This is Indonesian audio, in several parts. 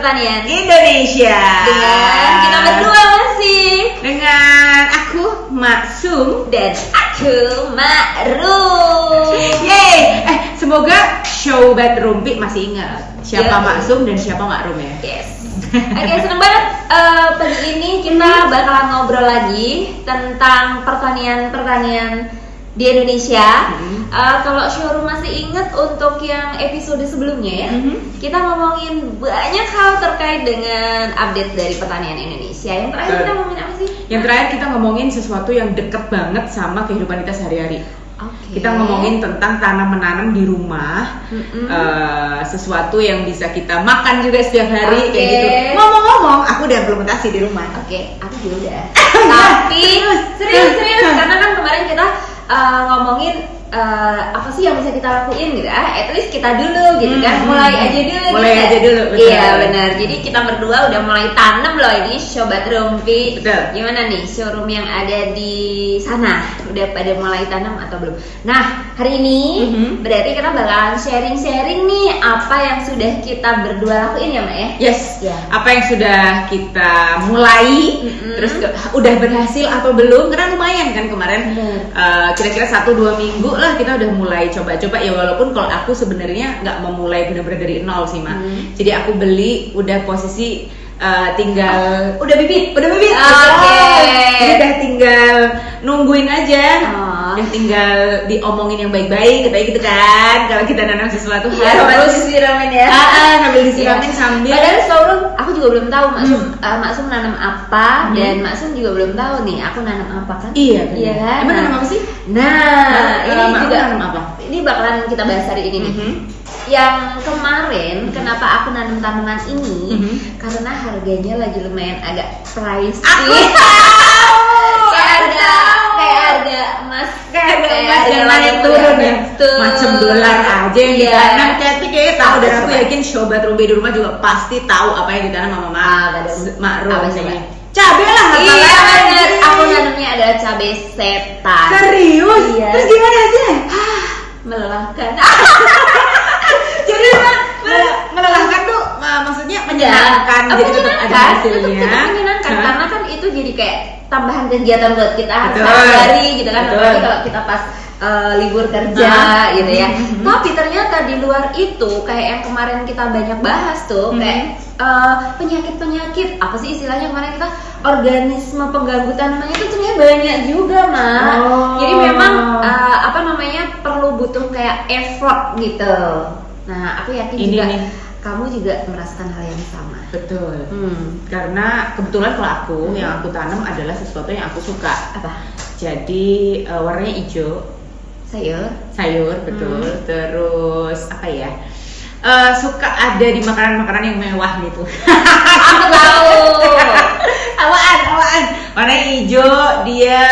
Pertanian Indonesia. dengan kita berdua masih Dengan aku Maksum. dan aku Ma'ruf. Yeay. Semoga Sobat Rumpi masih ingat siapa Iya. Maksum dan siapa Ma'ruf ya. Yes. Oke, seneng banget pagi ini kita bakalan ngobrol lagi tentang pertanian di Indonesia. Kalau showroom masih ingat untuk yang episode sebelumnya ya, kita ngomongin banyak hal terkait dengan update dari pertanian Indonesia. Yang terakhir kita ngomongin apa sih? Yang terakhir kita ngomongin sesuatu yang deket banget sama kehidupan kita sehari-hari. Oke. Kita ngomongin tentang tanam-menanam di rumah, sesuatu yang bisa kita makan juga setiap hari kayak gitu. Ngomong-ngomong, aku udah implementasi di rumah. Oke, aku juga udah. Tapi serius karena kan kemarin kita ngomongin apa sih yang bisa kita lakuin gitu, at least kita dulu gitu kan, mulai aja dulu. Betul. Iya benar. Jadi kita berdua udah mulai tanam loh ini Sobat Rumpi. Betul. Gimana nih showroom yang ada di sana? Udah pada mulai tanam atau belum? Nah hari ini berarti kita bakalan sharing nih apa yang sudah kita berdua lakuin ya Mak ya? Yes. Ya. Apa yang sudah kita mulai, terus udah berhasil atau belum? Karena lumayan kan kemarin, kira-kira 1-2 minggu lah kita udah mulai coba-coba ya, walaupun kalau aku sebenarnya nggak memulai benar-benar dari nol sih Mak. Jadi aku beli udah posisi tinggal udah bibit. Oke. Jadi udah tinggal nungguin aja. Yang tinggal diomongin yang baik-baik katanya gitu kan. Kalau kita nanam sesuatu harus disiramin ya. Sambil disiramin sambil. Padahal showroom aku juga belum tahu Maksum nanam apa, dan Maksum juga belum tahu nih aku nanam apa kan? Iya kan? Emang nanam apa sih? Nah, ini Mak juga nanam apa? Ini bakalan kita bahas hari ini nih. Yang kemarin kenapa aku nanam tanaman ini? Karena harganya lagi lumayan agak pricey. Aku tahu. kayak harga emas, yang naik turun ya. Macam dolar aja yang ditanam. Tapi kayaknya tahu, dan aku yakin Sobat Rumpi di rumah juga pasti tahu apa yang ditanam sama Ma'ruf. Cabai lah, iya benar. Aku nanamnya adalah cabai setan. Serius? Iya. Terus gimana aja? Melelahkan. Jadi melelahkan tuh maksudnya menyenangkan, jadi tetap ada hasilnya. Tetap menyenangkan karena kan itu jadi kayak tambahan kegiatan buat kita Betul. sehari gitu kan. Betul. Apalagi kalau kita pas libur kerja gitu ya. Tapi ternyata di luar itu kayak yang kemarin kita banyak bahas tuh kayak penyakit-penyakit, apa sih istilahnya kemarin kita, organisme pengganggu tanaman itu ternyata banyak juga Mak. Jadi memang perlu butuh kayak effort gitu. Nah aku yakin Ini juga nih. kamu juga merasakan hal yang sama. Betul. Karena kebetulan kalau aku yang aku tanam adalah sesuatu yang aku suka. Apa? Jadi warnanya hijau. Sayur betul. Terus apa ya? Suka ada di makanan-makanan yang mewah gitu. Aku tahu. Awaan. Warnanya hijau, dia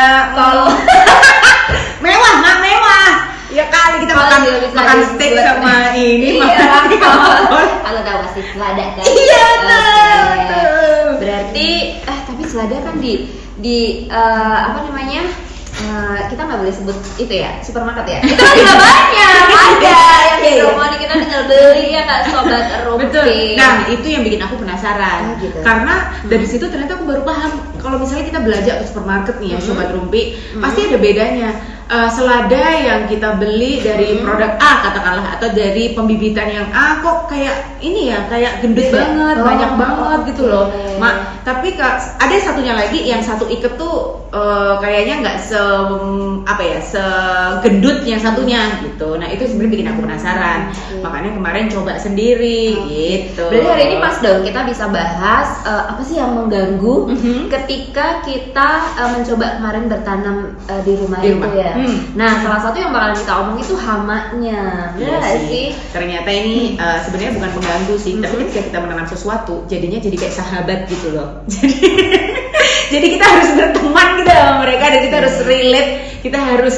mewah. Ya kali kita makan steak sama ini. Aku tahu pasti selada kan. Iya betul. Berarti tapi selada kan di kita nggak boleh sebut itu ya, supermarket ya. Itu kan juga banyak ada yang di rumah kita tinggal beli ya nggak Sobat Rumpi. Betul. Nah itu yang bikin aku penasaran. Gitu. Karena dari situ ternyata aku baru paham kalau misalnya kita belanja ke supermarket nih ya Sobat Rumpi, pasti ada bedanya. Selada yang kita beli dari produk A katakanlah, atau dari pembibitan yang A kok kayak ini ya, kayak gendut banget, banyak banget gitu loh Mak. Tapi ada satunya lagi, yang satu iket tuh kayaknya nggak segendut yang satunya gitu. Nah itu sebenarnya bikin aku penasaran. Makanya kemarin coba sendiri gitu. Berarti hari ini pas dong kita bisa bahas apa sih yang mengganggu ketika kita mencoba kemarin bertanam di rumah itu ya. Nah salah satu yang bakalan kita omong itu hamanya. Benar nggak sih? Ternyata ini sebenarnya bukan mengganggu sih, tapi ketika kita menanam sesuatu jadinya jadi kayak sahabat gitu loh. Jadi kita harus berteman gitu sama mereka, dan kita harus relate, kita harus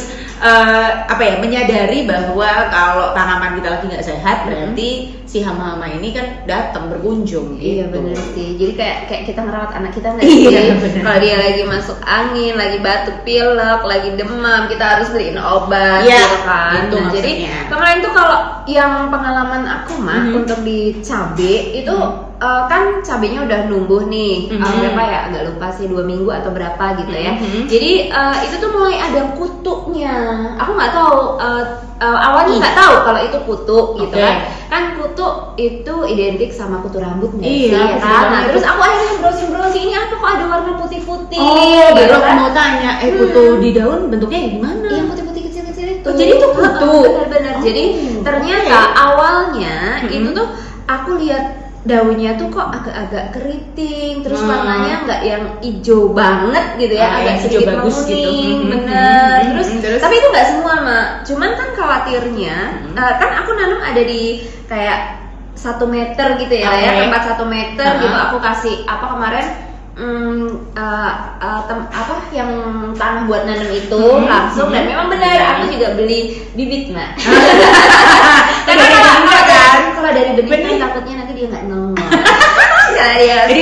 menyadari bahwa kalau tanaman kita lagi nggak sehat berarti si hama-hama ini kan datang berkunjung gitu. Iya bener sih. Jadi kayak kita ngerawat anak kita nggak Iya, sih? bener. Kalau dia lagi masuk angin, lagi batuk pilek, lagi demam, kita harus beliin obat, Iya, gitu kan. itu Nah, jadi maksudnya. kemarin tuh kalau yang pengalaman aku mah untuk di cabe itu kan cabenya udah numbuh nih. Berapa ya? Agak lupa sih 2 minggu atau berapa gitu ya. Jadi itu tuh mulai ada kutunya. Aku nggak tahu. Awalnya nggak tahu kalau itu kutu gitu Oke. kan kutu itu identik sama kutu rambut nggak Iya, sih ya kutu kan? Nah, rambut. terus aku akhirnya browsing ini apa kok ada warna putih-putih Oh, baru gitu aku kan? mau tanya, kutu di daun bentuknya gimana? Yang putih-putih kecil-kecil itu. Oh, jadi itu kutu? Benar-benar. Jadi Oh, ternyata oke. awalnya itu tuh aku lihat daunnya tuh kok agak-agak keriting, terus warnanya nggak yang hijau banget gitu ya, Ah, agak yang hijau sedikit bagus gitu. menguning, bener. Terus? Tapi itu nggak semua mak, cuman kan khawatirnya, kan aku nanam ada di kayak 1 meter gitu ya, Oke. ya tempat 1 meter gitu. Aku kasih apa kemarin apa yang tanah buat nanam itu langsung dan memang benar aku juga beli bibit mak. Karena kalau dari benih kan takutnya nanti dia nggak nongol. Jadi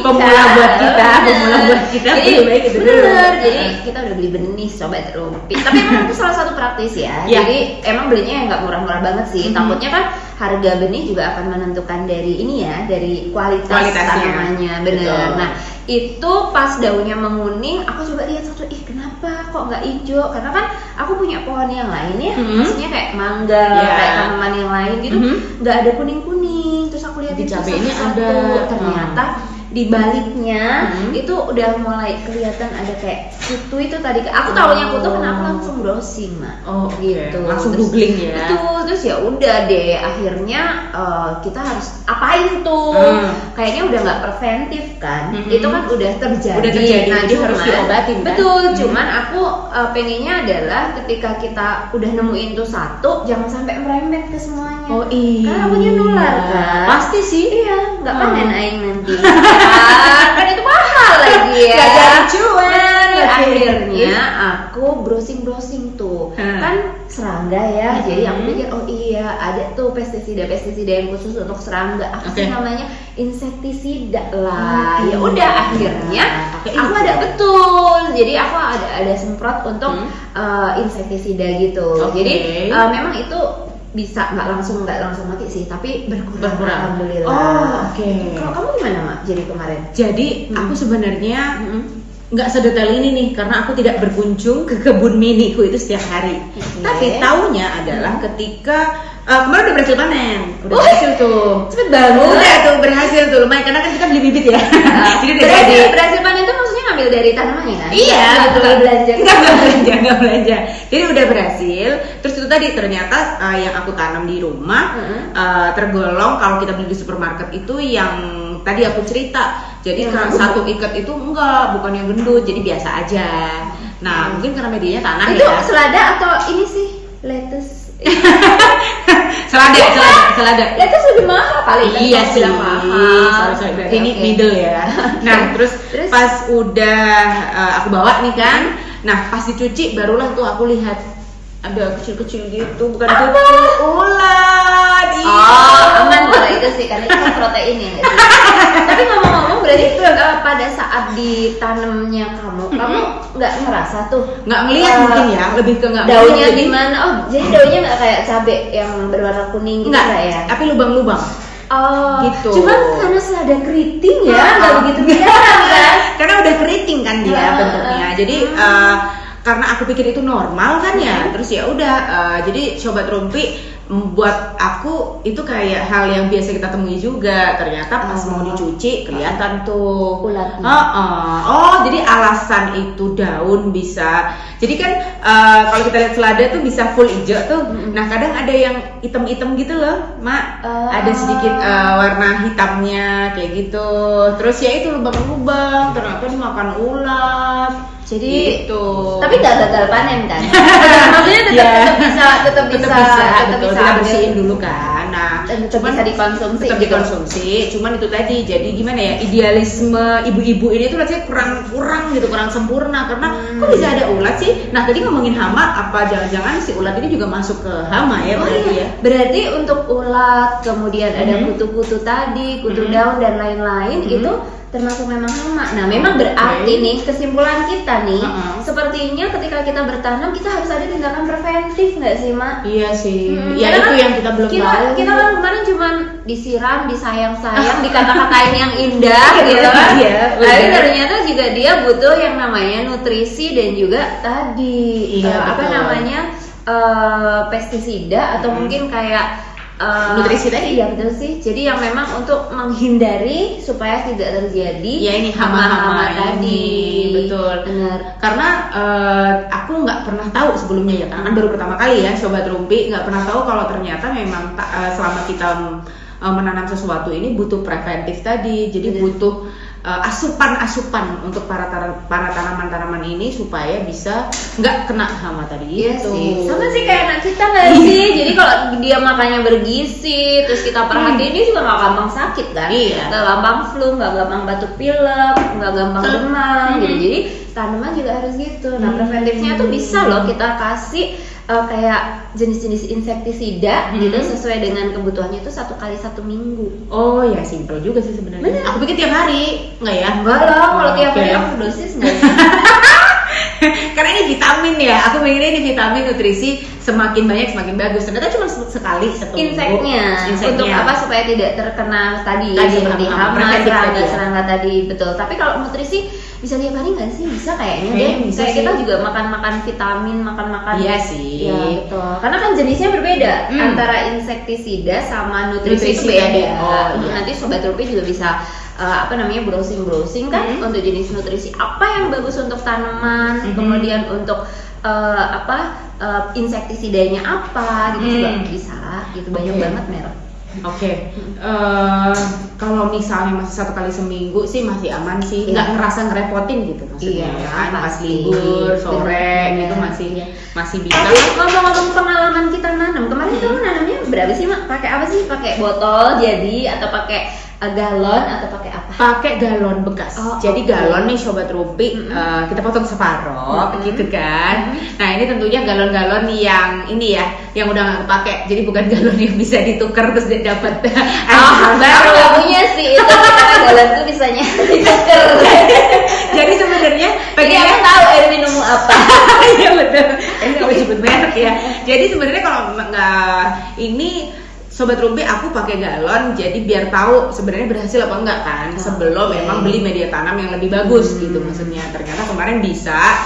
pemula buat kita, lebih baik itu dulu. Bener, jadi kita udah beli benih sobat rumpi. Tapi emang itu salah satu praktis ya. Iya. Jadi emang belinya yang nggak murah-murah banget sih. Takutnya kan harga benih juga akan menentukan dari ini ya, dari kualitasnya. Tanamannya, bener. Betul. Nah itu pas daunnya menguning, aku coba lihat satu, kenapa kok nggak hijau? Karena kan aku punya pohon yang lain ya, maksudnya kayak mangga, kayak tanaman yang lain gitu, nggak ada kuning-kuning. Terus aku lihat Di itu cabai ini satu-satu. ada. Ternyata di baliknya itu udah mulai kelihatan ada kayak kutu itu tadi. Aku tahunya kutu kenapa langsung browsing mak. Oh, oke. Gitu. Langsung Terus- googling ya. Betul, terus ya udah deh akhirnya kita harus apain tuh? Kayaknya udah nggak preventif kan? Itu kan udah terjadi. Udah terjadi, jadi harus cuman- diobatin, kan? Betul, cuman aku pengennya adalah ketika kita udah nemuin tuh satu, jangan sampai merembet ke semuanya. Oh iya. Karena akunya nular kan? Pasti sih. Iya, nggak panen aing nanti. Kan itu mahal lagi ya. Nggak jadi cuan. Nah, Oke. akhirnya aku browsing tuh. Kan serangga ya. Jadi aku pikir oh iya, ada tuh pestisida yang khusus untuk serangga. Apa sih Oke. namanya? Insektisida lah. Ya udah akhirnya Pakai aku itu. ada betul. Jadi aku ada semprot untuk insektisida gitu. Oke. Jadi memang itu bisa nggak langsung mati sih, tapi berkurang. Alhamdulillah. Oh, oke. Kalau kamu gimana mak? Jadi kemarin? Jadi aku sebenarnya nggak sedetail ini nih karena aku tidak berkunjung ke kebun miniku itu setiap hari. Tapi taunya adalah ketika kemarin udah berhasil panen, udah berhasil tuh. Cepet banget. Udah tuh berhasil tuh lumayan karena kan kita beli bibit ya. Jadi udah jadi. berhasil panen itu maksudnya ngambil dari tanamannya kan? Iya, betul. betul. Belanja. Nggak belanja. Jadi udah berhasil. Terus itu tadi ternyata yang aku tanam di rumah tergolong kalau kita beli di supermarket itu yang tadi aku cerita. Jadi Yang satu ikat itu bukan yang gendut, jadi biasa aja. Nah, mungkin karena medianya tanah Itu ya. selada atau ini sih lettuce? selada. Lettuce lebih mahal kali. kan? Iya Kamu sih, bilang mahal. sorry. Ini Oke. middle ya. Nah, terus pas udah aku bawa nih kan, nah pas dicuci barulah tuh aku lihat ada kecil-kecil gitu, bukan kutu, ulat. Iya. Oh, aman kalau itu sih karena itu kan protein ya. nggak sih? Tapi ngomong-ngomong berarti pada saat ditanamnya kamu nggak ngerasa tuh Nggak ngeliat mungkin ya, lebih ke nggak daunnya ngeliat, jadi- gimana? Oh, jadi daunnya nggak kayak cabe yang berwarna kuning gitu Nggak, nggak ya? tapi lubang-lubang. Oh, Gitu. Cuman karena selada keriting ya, Ah. nggak begitu kelihatan kan? Karena udah keriting kan dia Ah, bentuknya. Jadi karena aku pikir itu normal kan ya, terus ya udah. Jadi sobat rumpi buat aku itu kayak hal yang biasa kita temui juga. Ternyata pas mau dicuci kelihatan tuh Ulatnya. Oh, jadi alasan itu daun bisa. Jadi kan kalau kita lihat selada tuh bisa full hijau tuh. Nah kadang ada yang hitam-hitam gitu loh, mak. Ada sedikit warna hitamnya kayak gitu. Terus ya itu lubang-lubang. Ternyata dimakan ulat. Jadi Gitu. tapi nggak gagal panen kan? Maksudnya tetap Ya. bisa Tetap bisa, tetap betul. bisa Kita ambil. bersihin dulu kan. Nah, Dan tetap bisa dikonsumsi. Tetap dikonsumsi. Cuman itu tadi, jadi gimana ya, idealisme ibu-ibu ini tuh rasanya kurang gitu, kurang sempurna karena kok bisa ada ulat sih. Nah, tadi ngomongin hama, apa jangan-jangan si ulat ini juga masuk ke hama ya berarti ya? Berarti untuk ulat, kemudian ada kutu-kutu tadi, kutu daun dan lain-lain itu termasuk memang hama. Nah, memang berarti nih kesimpulan kita nih, sepertinya ketika kita bertanam kita harus ada tindakan preventif nggak sih, Mak? Iya sih. Ya Karena itu kan yang kita belum tahu. Kita kan kemarin cuman disiram, disayang-sayang, dikata-katain yang indah gitu kan. Iya, Tapi ternyata juga dia butuh yang namanya nutrisi dan juga tadi apa betul. namanya pestisida atau mungkin kayak nutrisi tadi. Iya betul sih. Jadi yang memang untuk menghindari supaya tidak terjadi Ya ini hama-hama tadi. Betul. Benar. Karena aku nggak pernah tahu sebelumnya ya, kan baru pertama kali ya Sobat Rumpi, nggak pernah tahu kalau ternyata memang selama kita menanam sesuatu ini butuh preventif tadi. Jadi butuh asupan-asupan untuk para tanaman-tanaman ini supaya bisa nggak kena hama tadi. Iya gitu. sih, sama sih kayak anak kita nggak sih? Jadi kalau dia makannya bergizi, terus kita perhatiin dia juga nggak gampang sakit kan? Iya. Nggak gampang flu, nggak gampang batuk pilek, nggak gampang demam gitu. Jadi tanaman juga harus gitu. Nah preventifnya tuh bisa loh kita kasih kayak jenis-jenis insektisida gitu sesuai dengan kebutuhannya itu 1 kali 1 minggu. Oh ya simpel juga sih sebenarnya. Aku pikir tiap hari, nggak ya? Enggak lah, kalau tiap hari Oke. aku dosis nggak sih? Karena ini vitamin ya, aku mikirnya ini vitamin nutrisi semakin banyak semakin bagus. Ternyata cuma sekali 1 minggu. Inseknya untuk apa supaya tidak terkena tadi seperti hama, preventif tadi ya. serangga tadi betul. Tapi kalau nutrisi bisa tiap hari nggak sih? Bisa kayaknya deh. Kayaknya bisa Kayak sih. kita juga makan vitamin, makan. Iya sih. Iya betul. Karena kan jenisnya berbeda antara insektisida sama nutrisi itu Nutrisi beda. tadi. Oh, iya. Nanti Sobat Rupi juga bisa browsing kan untuk jenis nutrisi apa yang bagus untuk tanaman, kemudian untuk insektisidanya apa gitu juga bisa gitu, banyak banget merek. Oke. Kalau misalnya masih 1 kali seminggu sih masih aman sih, nggak ngerasa ngerepotin gitu maksudnya. Iya, Kan pas pasti. libur sore Bener. gitu masih bisa. Tapi ngomong-ngomong pengalaman kita nanam, kemarin kamu nanamnya berapa sih, Mak? Pakai apa sih? Pakai botol jadi atau pakai galon atau pakai apa? Pakai galon bekas. Oh, Jadi oke. galon nih Sobat Rupi, kita potong separoh gitu kan. Nah, ini tentunya galon-galon yang ini ya, yang udah nggak kepake. Jadi bukan galon yang bisa ditukar terus dapat Aku nggak punya sih itu, karena galon tuh bisanya ditukar. Jadi sebenarnya Jadi aku tahu air minummu apa. Iya betul. Ini nggak boleh sebut merek ya. Jadi sebenarnya kalau nggak ini Sobat Rumpi, aku pakai galon jadi biar tahu sebenarnya berhasil apa enggak kan sebelum memang beli media tanam yang lebih bagus gitu maksudnya. Ternyata kemarin bisa.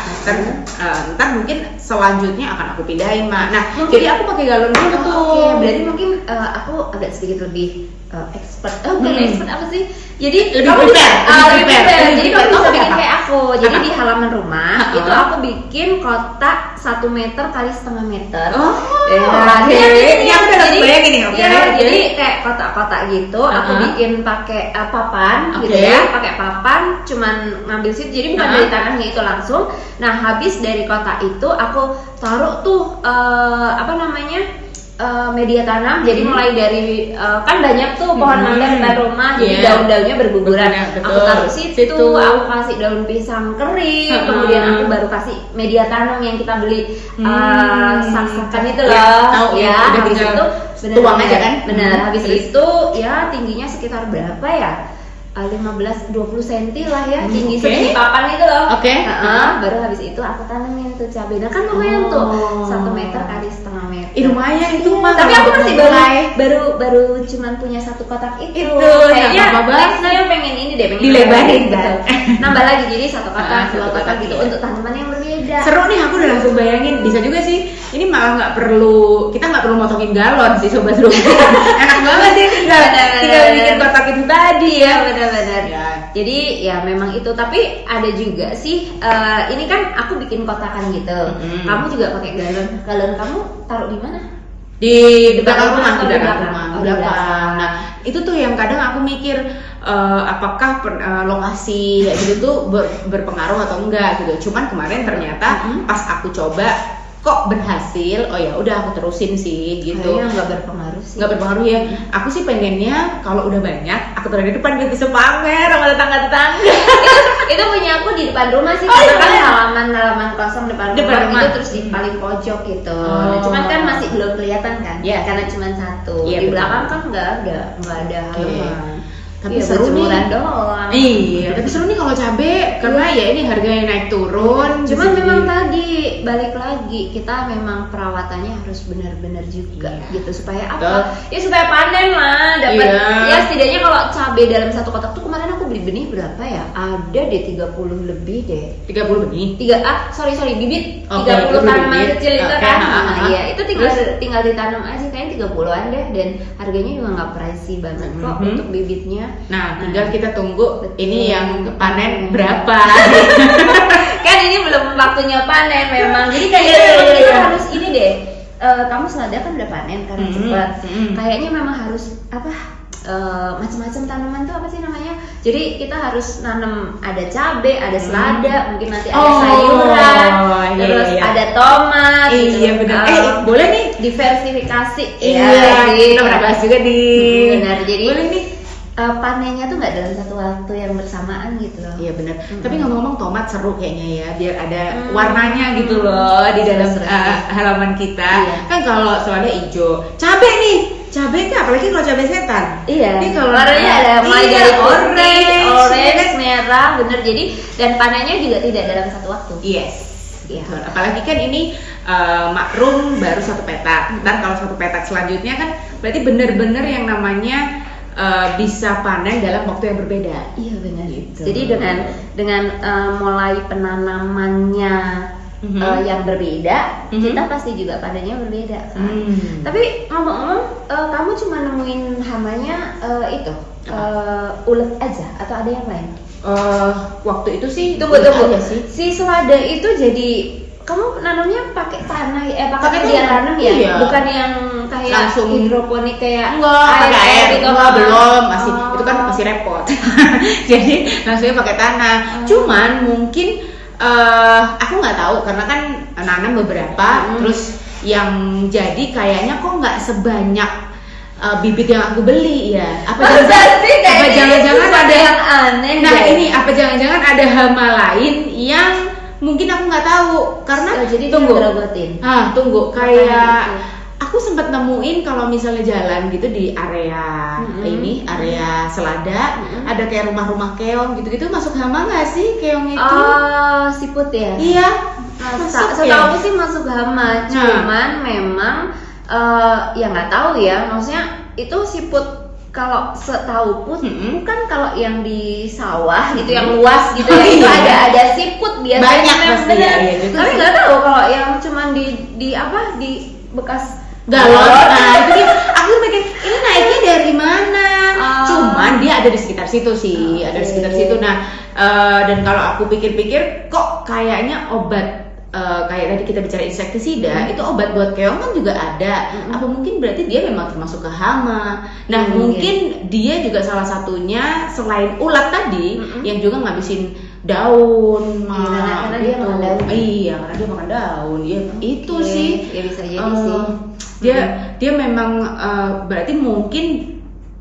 Ntar mungkin selanjutnya akan aku pindahin, Mak. Nah, jadi aku pakai galon dulu tuh. Oke, berarti mungkin aku agak sedikit lebih expert. Bukan expert apa sih? Jadi Lebih kamu prepare, bisa- lebih lebih prepare. prepare. Jadi Lebih kamu prepare. bisa Apa? bikin kayak aku. Jadi Apa? di halaman rumah itu aku bikin kotak 1 meter kali 1,5 meter. Oh, Ya, oke. Ini aku udah langsung bayangin nih, oke. Iya, jadi kayak kotak-kotak gitu. Aku bikin pakai papan gitu Oke. ya, pakai papan, cuman ngambil situ. Jadi bukan dari tanahnya itu langsung. Nah, habis dari kotak itu aku taruh tuh media tanam. Jadi mulai dari kan banyak tuh pohon mangga depan rumah, jadi Iya. daun-daunnya berguguran. Betul. Aku taruh situ, aku kasih daun pisang kering, kemudian aku baru kasih media tanam yang kita beli sak-sakan itu loh. Ya, tahu ya, udah habis tinggal itu tuang aja kan? Benar, habis Terus? itu ya tingginya sekitar berapa ya? 15-20 cm lah ya, tinggi Oke. segini papan itu loh. Oke. Baru habis itu aku tanamin tuh cabai. Nah kan lumayan tuh 1 meter kali 1,5 meter. Lumayan itu, Mak. Tapi aku masih mulai. baru cuman punya 1 kotak itu. Itu, Kayaknya nggak apa-apa banget. saya pengen ini deh, pengen Dilebarin, gitu. kan? Nambah lagi jadi 1 kotak, 2 1 kotak kotak, gitu iya. untuk tanaman yang berbeda. Seru nih, aku udah langsung bayangin. Bisa juga sih. Ini malah kita nggak perlu motongin galon sih Sobat Rumpi. Enak banget ya tinggal bikin kotak itu tadi ya. Benar-benar. Ya. Jadi ya memang itu, tapi ada juga sih ini kan aku bikin kotakan gitu. Kamu juga pakai galon. Galon kamu taruh di mana? Di belakang rumah, atau di di belakang belakang? rumah, Oh, di di belakang. belakang. Nah, itu tuh yang kadang aku mikir apakah lokasi kayak gitu tuh berpengaruh atau enggak gitu. Cuman kemarin ternyata pas aku coba kok berhasil, oh ya udah aku terusin sih gitu. Kayaknya nggak berpengaruh sih. Nggak berpengaruh ya. Aku sih pengennya kalau udah banyak, aku taruh di depan biar bisa pamer sama tetangga-tetangga. Itu punya aku di depan rumah sih, Oh, karena iya, kan iya. halaman kosong depan rumah rumah. itu, terus di paling pojok gitu. Oh. Nah, cuman kan masih belum kelihatan kan, Iya. karena cuma satu. Iya, Di betul. belakang kan nggak ada Oke. halaman. Tapi Iya, seru nih. berjemuran doang. Iya, tapi seru nih kalau cabe karena ya ini harganya naik turun. Cuman bisa memang jadi- tadi balik lagi kita memang perawatannya harus benar-benar juga Iya. gitu supaya Betul. apa? Ya supaya panen lah, dapat. Iya. Ya setidaknya kalau cabai dalam satu kotak tuh kemarin aku beli benih berapa ya? Ada deh 30 lebih deh. 30 benih. Sorry bibit Oke, 30 itu tanaman bibit. kecil itu Oke, kan. ha. Nah, iya, itu tinggal ditanam aja kayaknya 30-an deh, dan harganya juga nggak pricey banget kok Mhm. untuk bibitnya. Nah, tinggal kita tunggu Betul. ini yang panen berapa. Kan ini belum waktunya panen memang. Jadi kayaknya Iya, memang iya, kita iya. harus ini deh. Kamu selada kan udah panen karena Mhm, cepat. mhm. Kayaknya memang harus apa? Macam-macam tanaman tuh apa sih namanya? Jadi kita harus nanam ada cabai, ada selada, mungkin nanti ada Oh, sayuran, iya, terus iya. ada tomat. gitu. Iya benar. Boleh nih. Diversifikasi. Iya, jadi kita pernah bahas juga di. benar. Jadi Boleh nih. panennya tuh nggak dalam satu waktu yang bersamaan gitu loh. Iya benar. Mhm. Tapi ngomong-ngomong tomat seru kayaknya ya, biar ada Hmm. warnanya gitu loh di dalam Seru. halaman kita. Iya. Kan kalau selada hijau, cabai nih, cabai tuh apalagi kalau cabai setan. Iya. Ini kalau warnanya ada mulai iya, dari putih, orange, orange, merah, bener. Jadi dan panennya juga tidak dalam satu waktu. Yes. Iya. Betul. Apalagi kan ini makrum baru satu petak. Ntar kalau satu petak selanjutnya kan berarti bener-bener yang namanya bisa panen dalam waktu yang berbeda. Iya benar. Gitu. Jadi dengan mulai penanamannya Mhm. yang berbeda, Mhm. kita pasti juga panennya berbeda kan. Hmm. Tapi ngomong-ngomong, kamu cuma nemuin hamanya itu ulet aja atau ada yang lain? Waktu itu sih Tunggu. aja sih. Si selada itu jadi kamu nanamnya pakai tanah pakai Pakai media tanah, tanam ya? iya. Bukan yang kayak Langsung. hidroponik kayak Enggak, pakai air, gitu. enggak, belum, masih Oh. itu kan masih repot. Jadi langsungnya pakai tanah. Cuman mungkin aku nggak tahu karena kan nanam beberapa, terus yang jadi kayaknya kok nggak sebanyak bibit yang aku beli ya. Apa jangan-jangan ada yang aneh? Nah deh. ini apa jangan-jangan ada hama lain yang mungkin aku nggak tahu karena jadi tunggu. dia ngerobotin. Tunggu Makanya kayak itu. aku sempat nemuin kalau misalnya jalan gitu di area Mm-mm. area selada Mm-mm. ada kayak rumah-rumah keong gitu-gitu masuk hama nggak sih keong itu? Oh, siput ya? Iya. Setahu aku sih masuk hama, cuman memang ya nggak tahu ya, maksudnya itu siput kalau setauku bukan kalau yang di sawah gitu yang luas gitu ya, itu ada siput biasanya. Banyak memang pasti, bener. ya, gitu Tapi sih. nggak tahu kalau yang cuman di apa di bekas Galon. Nah itu dia, aku mikir ini naiknya dari mana? Cuman dia ada di sekitar situ sih, ada di sekitar situ. Nah dan kalau aku pikir-pikir kok kayaknya obat kayak tadi kita bicara insektisida, itu obat buat keong kan juga ada. Apa mungkin berarti dia memang termasuk ke hama? Nah mungkin dia juga salah satunya selain ulat tadi yang juga ngabisin daun. Karena dia makan daun. Iya, karena dia makan daun. Ya itu sih. Ya bisa jadi sih. Dia memang berarti mungkin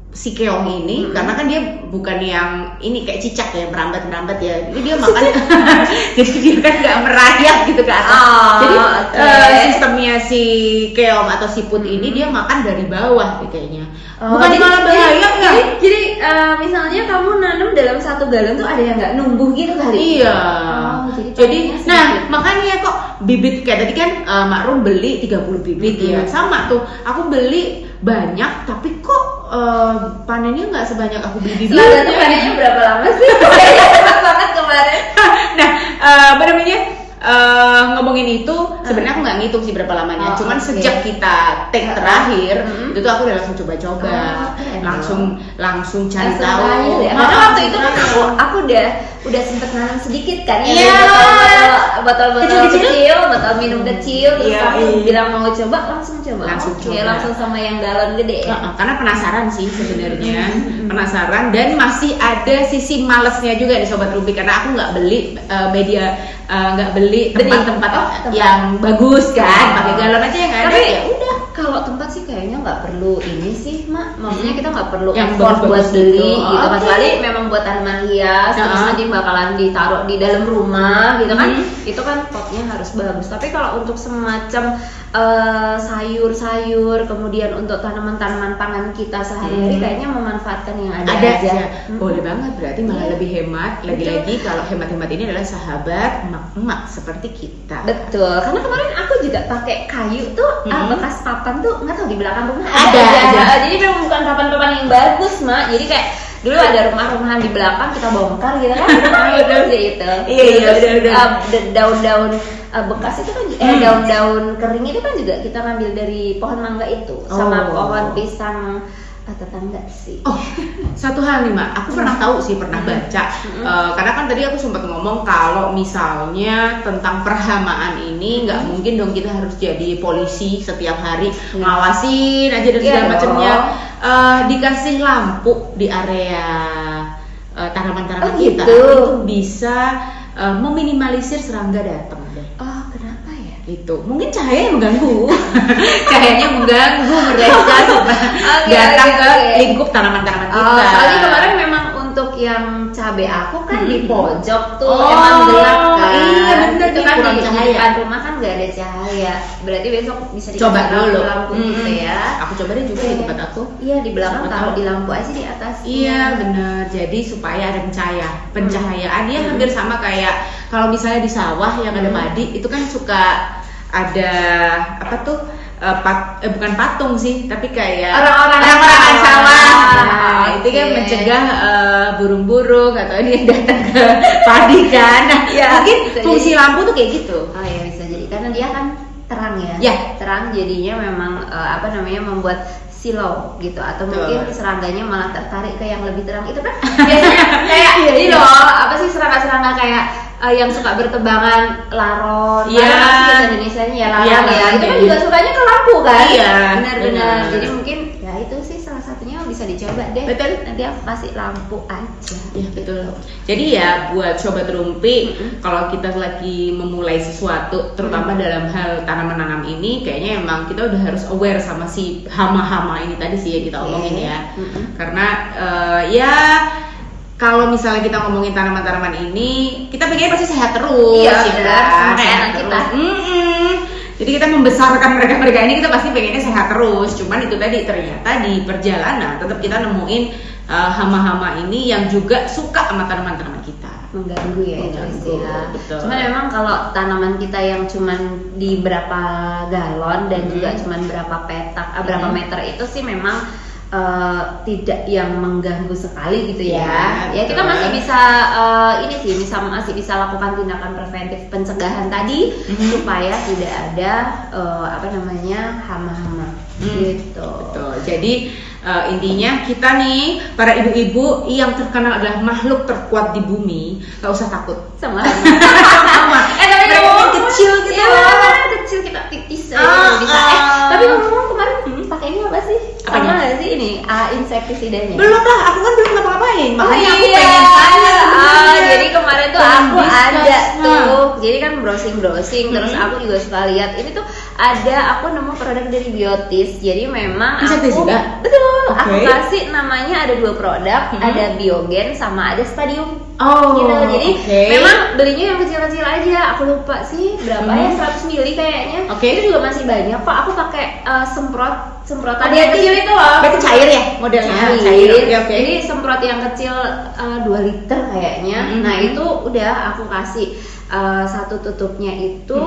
si keong ini karena kan dia bukan yang ini kayak cicak ya merambat ya, jadi dia makan jadi dia kan nggak merayap gitu ke atas. Jadi sistemnya si keong atau siput ini dia makan dari bawah kayaknya. Bukan malah bahaya ya? Jadi misalnya kamu nanam dalam satu galon tuh ada yang nggak numbuh gitu kali? Iya. Jadi nah makanya kok bibit kayak tadi kan Makrum beli 30 bibit ya, sama tuh aku beli banyak tapi kok panennya nggak sebanyak aku beli bibit. Selada tuh panennya berapa lama sih? Kayaknya cepat banget kemarin. Nah apa namanya ngomongin itu sebenarnya aku nggak ngitung sih berapa lamanya. Cuman sejak kita take terakhir itu tuh aku udah langsung coba-coba, langsung cari tahu. Ya. Karena waktu itu kan aku udah sempet nanam sedikit kan ya, Iya. botol-botol kecil, botol minum kecil, terus Iya, aku iya. bilang mau coba, langsung coba. Langsung Oke, coba. langsung sama yang galon gede ya. Karena penasaran sih sebenarnya, penasaran dan masih ada sisi malesnya juga nih Sobat Ruby karena aku nggak beli nggak beli tempat-tempat yang bagus kan, pakai galon aja yang ada. Tapi ya udah. kalau tempat sih kayaknya nggak perlu ini sih, Mak. Maksudnya kita nggak perlu Yang effort bagus-bagus buat beli gitu. gitu. Oke. Kecuali memang buat tanaman hias, terus nanti bakalan ditaruh di dalam rumah gitu kan. Itu kan potnya harus bagus. Tapi kalau untuk semacam sayur-sayur, kemudian untuk tanaman-tanaman pangan kita sehari-hari, kayaknya memanfaatkan yang ada aja. Ya. Boleh banget, berarti malah lebih hemat. Lagi-lagi kalau hemat-hemat ini adalah sahabat emak-emak seperti kita. Betul, karena kemarin aku juga pakai kayu tuh, bekas papan tuh nggak tahu di belakang rumah Ada aja. Jadi memang bukan papan-papan yang bagus, Mak. Jadi kayak dulu ada rumah-rumahan di belakang kita bongkar gitu kan. Terus ya itu. Iya, udah. Daun-daun bekas itu kan daun-daun kering itu kan juga kita ngambil dari pohon mangga itu sama pohon pisang tetangga sih. Oh, satu hal nih, Mak, aku pernah tahu sih, pernah baca. Karena kan tadi aku sempat ngomong kalau misalnya tentang perhamaan ini nggak mungkin dong kita harus jadi polisi setiap hari ngawasin aja dan segala macamnya. Dikasih lampu di area tanaman-tanaman kita gitu. itu bisa meminimalisir serangga datang deh. Oh, kenapa ya? Itu mungkin cahaya yang mengganggu. Cahayanya mengganggu mereka Oke, datang oke, ke oke. lingkup tanaman-tanaman kita. Soalnya kemarin memang untuk yang cabai aku kan di pojok tuh Oh, emang gelap kan. iya, bener, Itu kan kurang di cahaya. depan rumah kan nggak ada cahaya. Berarti besok bisa Coba dikasih dulu lampu gitu ya. Aku coba deh juga di tempat aku. Iya, di belakang Siapa taruh tahu. di lampu aja di atas. Iya benar. Jadi supaya ada pencahayaan dia hampir sama kayak kalau misalnya di sawah yang ada padi itu kan suka ada apa tuh bukan patung sih tapi kayak Orang-orang sawah. sawah. Nah, itu kan Oke. mencegah burung-burung atau ini yang datang ke padi kan. Nah, Ya, mungkin bisa fungsi lampu tuh kayak gitu. Oh ya bisa jadi karena dia kan terang ya. Ya. Terang jadinya memang membuat silau gitu atau Betul. mungkin serangganya malah tertarik ke yang lebih terang itu kan biasanya kayak ini loh apa sih serangga-serangga kayak yang suka bertebangan laron. Iya. Laron apa sih bahasa Indonesianya ya laron Iya, ya. Itu kan iya. juga sukanya ke lampu kan. Iya, Benar-benar. benar. Jadi mungkin ya itu sih salah satunya bisa dicoba deh. Betul. Nanti aku kasih lampu aja. Ya betul. Jadi ya buat sobat rumpi, kalau kita lagi memulai sesuatu, terutama dalam hal tanaman-nanam ini, kayaknya emang kita udah harus aware sama si hama-hama ini tadi sih yang kita omongin ya. Karena ya kalau misalnya kita ngomongin tanaman-tanaman ini, kita pengennya pasti sehat terus. Iya, ya benar. kan? Sama kayak Sehat anak terus. kita. Jadi kita membesarkan mereka ini kita pasti pengennya sehat terus. Cuman itu tadi ternyata di perjalanan tetap kita nemuin hama-hama ini yang juga suka sama tanaman-tanaman kita. Mengganggu ya itu Mengganggu, istilah. betul. Cuman memang kalau tanaman kita yang cuman di berapa galon dan juga cuman berapa petak, berapa meter itu sih memang tidak yang mengganggu sekali gitu ya. Ya, Ya kita betul. masih bisa ini sih masih bisa lakukan tindakan preventif pencegahan tadi supaya tidak ada hama-hama gitu. Betul. Jadi intinya kita nih para ibu-ibu yang terkenal adalah makhluk terkuat di bumi, gak usah takut. Sama. Tapi Mereka ngomong kecil gitu. Iya, kecil kita titis aja bisa. Tapi ngomong kemarin pakai ini apa sih? Sama Apanya? nggak sih ini insektisidanya? Belum lah, aku kan belum ngapa-ngapain. Makanya aku iya. pengen tanya sebenarnya. Jadi kemarin tuh Pengen aku discuss. ada Nah. tuh. Jadi kan browsing terus aku juga suka lihat ini tuh aku nemu produk dari Biotis. Jadi memang Insektisida? betul. Aku Oke. kasih namanya ada 2 produk, ada Biogen sama ada Stadium. Oh, Gitu. Jadi oke. memang belinya yang kecil-kecil aja. Aku lupa sih berapa ya 100 mili kayaknya. Oke. Itu juga masih banyak kok. Aku pakai semprotan Ada yang kecil itu loh. Berarti cair ya modelnya? Cair. Oke. Jadi semprot yang kecil 2 liter kayaknya. Nah itu udah aku kasih satu tutupnya itu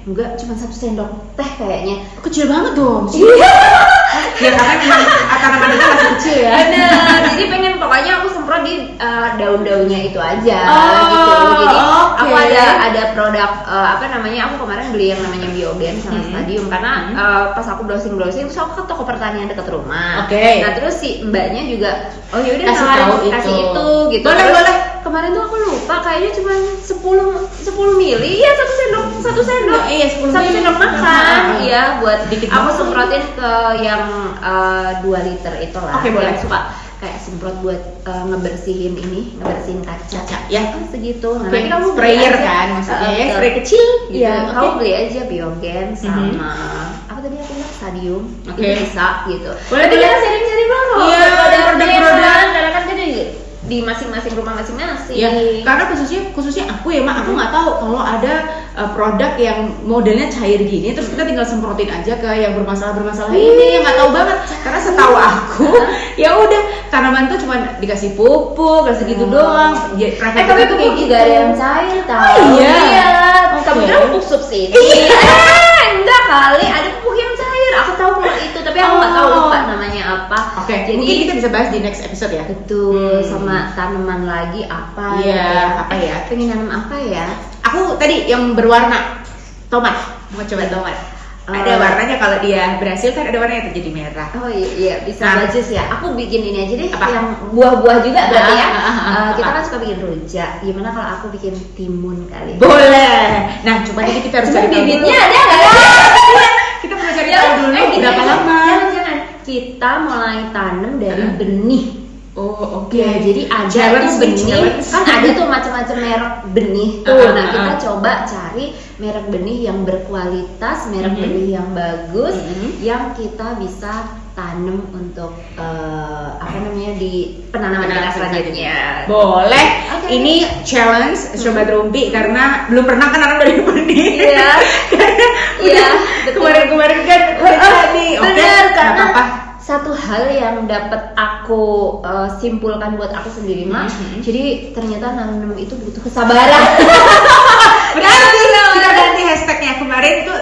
enggak cuma 1 sendok teh kayaknya. Kecil banget dong. Iya. Ya karena memang tanaman kita masih kecil ya. Bener. Jadi pengen pokoknya aku semprot di daun-daunnya itu aja Oh, gitu. Jadi oke. aku ada produk aku kemarin beli yang namanya Biogen sama Stadium karena pas aku browsing terus aku ke toko pertanian dekat rumah. Oke. Nah terus si mbaknya juga yaudah Kasih nawarin, tahu kasih itu. itu gitu. Boleh, Terus boleh. Kemarin tuh aku lupa kayaknya cuma 10 mili ya satu sendok Iya, 10 satu mili. sendok makan iya buat Dikit aku banget. semprotin ke yang 2 liter itu lah Oke, boleh. yang suka kayak semprot buat ngebersihin kaca. Ya. Segitu. Nah, Kayak nanti kamu sprayer beli aja. kan maksudnya ya, Betul. spray kecil gitu. Iya, Oke. kamu beli aja Biogen sama apa tadi aku bilang Stadium. Oke. Itu bisa gitu. Boleh, Nanti boleh. kita sharing-sharing loh. Iya, produk-produk. Karena kan kita di masing-masing rumah masing-masing. Ya, karena khususnya aku ya, Mak, aku nggak tahu kalau ada produk yang modelnya cair gini, terus kita tinggal semprotin aja ke yang bermasalah ini, nggak tahu banget. Karena setahu aku, ya udah tanaman tuh cuma dikasih pupuk, kasih gitu doang. Ya, tapi tuh pupuk juga ada yang cair tau. Oh, iya. Kamu Oke. bilang pupuk subsidi. Enggak kali, ada pupuk yang cair. Aku tahu kalau itu, tapi aku nggak tahu lupa namanya apa. Oke, Jadi mungkin kita bisa bahas di next episode ya. betul, sama tanaman lagi apa Iya, gitu ya. apa ya? Pengen nanam apa ya? Aku tadi yang berwarna tomat, mau coba tomat. Ada warnanya, kalau dia berhasil kan ada warnanya jadi merah. Oh iya, bisa Nah. bagus ya. Aku bikin ini aja deh, Apa? yang buah-buah juga berarti ya. Kita Apa? kan suka bikin rujak. Gimana kalau aku bikin timun kali? Boleh. Nah, coba jadi kita harus Cuma cari tahu bibitnya dulu. ada nggak? Kita perlu cari tahu dulu gini berapa aja. lama. Jangan. Kita mulai tanam dari benih. Oh, oke. Ya, jadi ada Challenge tuh nih, benih, challenge. kan ada tuh macam-macam merek benih tuh. Nah, kita coba cari merek benih yang berkualitas, merek benih yang bagus, yang kita bisa tanam untuk di penanaman kita selanjutnya. Boleh. Oke. Ini challenge Sobat Rumpi karena belum pernah kan nanam dari benih. Iya. Iya, betul. Kemarin-kemarin kan udah jadi. Oke, Bener, nggak karena apa-apa. satu hal yang dapat aku simpulkan buat aku sendiri mah, jadi ternyata nanam itu butuh kesabaran. Kita ganti hashtagnya. Kemarin tuh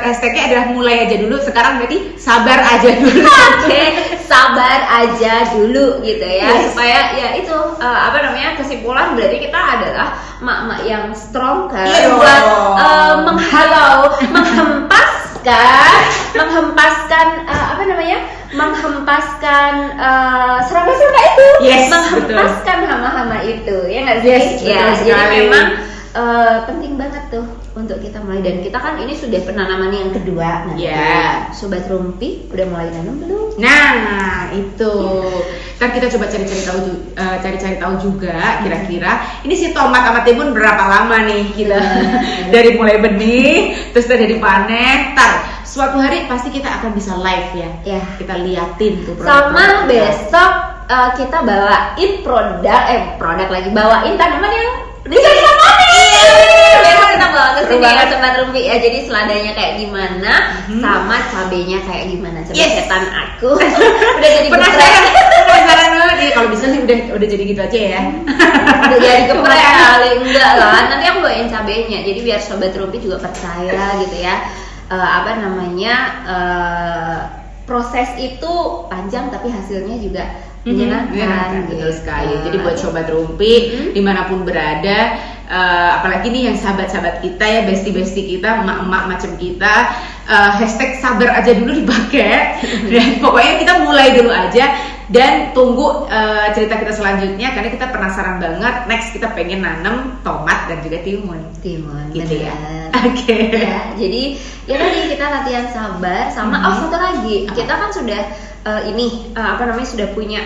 hashtagnya adalah mulai aja dulu. Sekarang berarti sabar aja dulu. Oke, sabar aja dulu gitu ya. Yes. Supaya ya itu kesimpulan berarti kita adalah mak-mak yang strong kan Iya dong. buat menghempaskan serangga-serangga itu, Yes, menghempaskan hama-hama itu, ya nggak sih? Yes, Ya, betul jadi sekali. memang penting banget tuh untuk kita mulai, dan kita kan ini sudah penanaman yang kedua nanti. Ya. Sobat Rumpi udah mulai nanam belum? Nah, itu. Kan kita coba cari-cari tahu juga kira-kira ini si tomat sama timun berapa lama nih kita dari mulai benih terus dari panen. Suatu hari pasti kita akan bisa live ya. Ya. Kita liatin tuh Sama besok kita bawain bawain tanaman yang bisa kita panen. Besok kita bawa ke sini ya Sobat Rumpi ya. Jadi seladanya kayak gimana, sama cabenya kayak gimana. Coba Yes. setan aku udah jadi Penasaran geprek. banget. Jadi kalau bisa sih udah jadi gitu aja ya. Udah jadi geprek kali, enggak lah. Nanti aku bawain cabenya. Jadi biar Sobat Rumpi juga percaya gitu ya. Proses itu panjang tapi hasilnya juga menyenangkan. Betul gitu. sekali. Jadi buat Sobat Rumpi dimanapun berada, apalagi nih yang sahabat-sahabat kita ya, bestie-bestie kita, emak-emak macam kita, hashtag sabar aja dulu dipakai. Dan pokoknya kita mulai dulu aja dan tunggu cerita kita selanjutnya karena kita penasaran banget. Next kita pengen nanam tomat dan juga timun. Timun, Gitu ya. benar. Oke. Ya, jadi ya tadi kita latihan sabar sama satu lagi, kita kan sudah sudah punya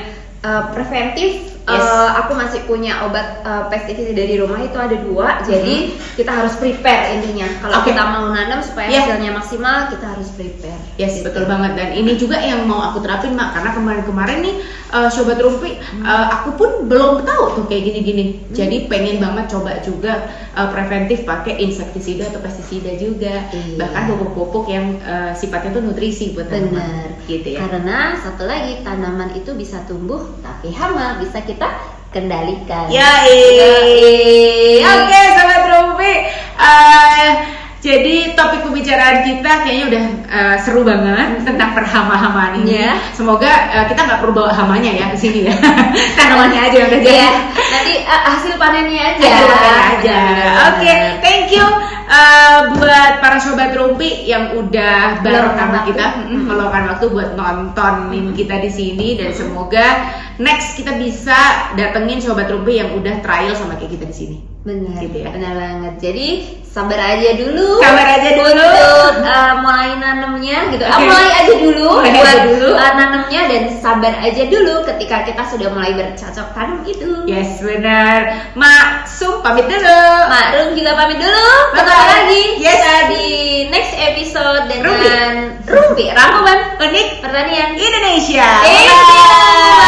preventif. Yes. Aku masih punya obat pestisida di rumah itu ada 2, jadi kita harus prepare intinya. Kalau Oke. kita mau nanam supaya Yeah. hasilnya maksimal, kita harus prepare. Yes, betul banget. Dan ini juga yang mau aku terapin, Mak, karena kemarin-kemarin nih Sobat Rumpi, aku pun belum tahu tuh kayak gini-gini. Jadi pengen banget coba juga preventif pakai insektisida atau pestisida juga. Iya. Bahkan pupuk-pupuk yang sifatnya tuh nutrisi buat Benar. tanaman. Gitu ya. Karena satu lagi, tanaman itu bisa tumbuh tapi hama bisa kita kendalikan. Yoi. Oke, Sobat Rumpi. Jadi topik pembicaraan kita kayaknya udah seru banget tentang perhama-hamaan ini. Ya. Semoga kita nggak perlu bawa hamanya ya ke sini ya. Tanamannya aja yang udah jadi. Iya, nanti hasil panennya aja. Oke, thank you buat para sobat Rumpi yang udah bareng sama kita, meluangkan waktu buat nontonin kita di sini, dan semoga next kita bisa datengin sobat Rumpi yang udah trial sama kayak kita di sini. Benar, gitu ya. benar banget. Jadi sabar aja dulu. Untuk mulai nanemnya gitu. Okay. Mulai aja dulu Mulai buat aja dulu. nanemnya, dan sabar aja dulu ketika kita sudah mulai bercocok tanam itu. Yes, benar. Mak Sum pamit dulu. Mak Rum juga pamit dulu. Bye-bye. Ketemu lagi Yes. kita di next episode dengan Rumpi Rangkuman Unik Pertanian Indonesia. Indonesia.